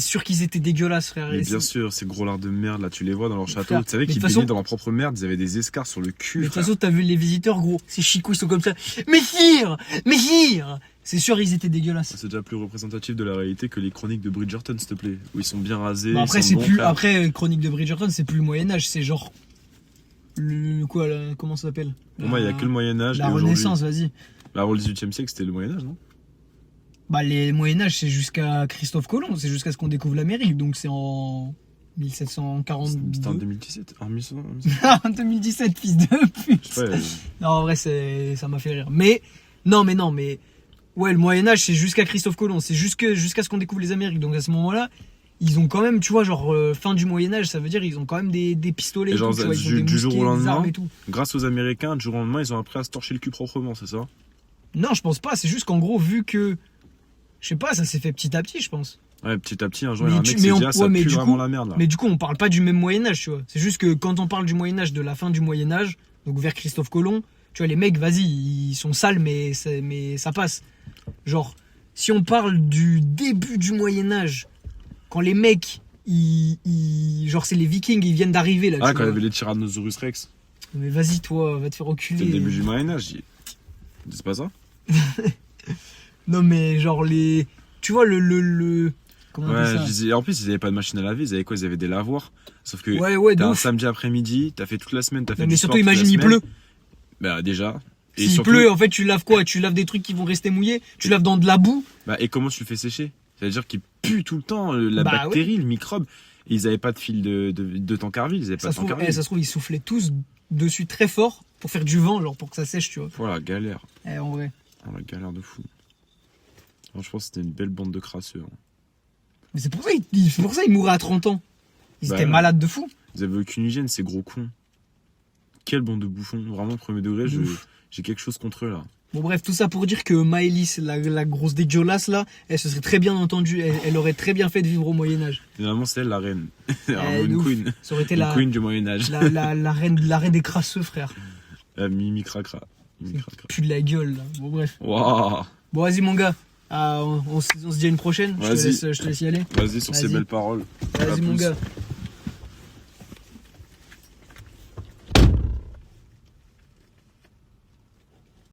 sûr qu'ils étaient dégueulasses, frère. Mais bien sûr, ces gros lards de merde, là, tu les vois dans leur château. Frère, Tu savais mais de qu'ils toute façon- baignaient dans leur propre merde, ils avaient des escarres sur le cul. Mais de toute frère. façon, t'as vu les visiteurs, gros. Ces chicots, ils sont comme ça. Messire! C'est sûr, ils étaient dégueulasses. C'est déjà plus représentatif de la réalité que les chroniques de Bridgerton, s'il te plaît. Où ils sont bien rasés. Bon, après, ils sont c'est bons, plus. frère. Après, Chronique de Bridgerton, c'est plus le Moyen-Âge, c'est genre. Quoi, là, comment ça s'appelle? Pour moi, il n'y a que le Moyen-Âge. La et aujourd'hui. Renaissance, vas-y. Bah, au XVIIIe siècle, c'était le Moyen-Âge, non? Bah, les Moyen-Âge, c'est jusqu'à Christophe Colomb, c'est jusqu'à ce qu'on découvre l'Amérique, donc c'est en 1742. C'était en 2017. En 1100. En 2017, fils de pute. Je sais pas, Non, en vrai, ça m'a fait rire. Mais, non, mais. Ouais, le Moyen-Âge, c'est jusqu'à Christophe Colomb, c'est jusqu'à ce qu'on découvre les Amériques. Donc à ce moment-là, ils ont quand même, tu vois, genre, fin du Moyen-Âge, ça veut dire ils ont quand même des pistolets. Et Et genre, tout, tu vois, ils ont des du jour au mousquets, des lendemain, armes et tout. grâce aux Américains, du jour au lendemain, ils ont appris à se torcher le cul proprement, c'est ça? Non, je pense pas, c'est juste qu'en gros, vu que. Je sais pas, ça s'est fait petit à petit, je pense. Ouais, petit à petit, un jour, il y a Mais un tu- mec qui mais s'est on- dit, ah, ça ouais, mais pue du vraiment coup- la merde, là. Mais du coup, on parle pas du même Moyen-Âge, tu vois. C'est juste que quand on parle du Moyen-Âge, de la fin du Moyen-Âge, donc vers Christophe Colomb, tu vois, les mecs, vas-y, ils sont sales, mais ça passe. Genre, si on parle du début du Moyen-Âge, quand les mecs, genre, c'est les Vikings, ils viennent d'arriver là. Ah, tu quand il y vois. avait les Tyrannosaurus Rex. Mais vas-y, toi, va te faire C'était reculer. le début du Moyen-Âge. C'est pas ça? Non, mais genre, les. Tu vois, comment on Ouais, appelle je ça disais, en plus, ils avaient pas de machine à laver, ils avaient quoi? Ils avaient des lavoirs. Sauf que Ouais, de t'as un ouf. samedi après-midi, t'as fait toute la semaine, t'as fait Non, du mais sport surtout, toute la imagine, il semaine. pleut. Bah, déjà. Et S'il surtout, pleut, en fait, tu laves quoi? Tu laves des trucs qui vont rester mouillés? Tu laves dans de la boue? bah, et comment tu le fais sécher? C'est-à-dire qu'ils puent tout le temps, la Bah, bactérie, le microbe. Et ils avaient pas de fil de Tancarville, ils avaient pas Ça de se trouve, Tancarville. ça se trouve, ils soufflaient tous dessus très fort pour faire du vent, genre pour que ça sèche, tu vois. Voilà, galère. En vrai. Oh, la galère de fou. Franchement, c'était une belle bande de crasseux. Hein. Mais c'est pour ça qu'ils mouraient à 30 ans. Ils Bah étaient ouais. malades de fou. Ils avaient aucune hygiène, ces gros cons. Quelle bande de bouffons. Vraiment, premier degré, Ouf. j'ai quelque chose contre eux, là. Bon, bref, tout ça pour dire que Maëlys, la grosse dégueulasse là, elle se serait très bien entendue, elle aurait très bien fait de vivre au Moyen-Âge. Finalement, c'est elle, la reine. Vraiment, De une ouf. queen. Ça aurait été Une queen du Moyen-Âge. la reine des crasseux, frère. Mimi cracra. Mimi cracra. Plus de la gueule là. Bon, bref. Waouh. Bon, vas-y, mon gars. On se dit à une prochaine. Je Vas-y. te laisse y aller. Vas-y, sur ces Vas-y. belles paroles. À Vas-y, mon plus. gars.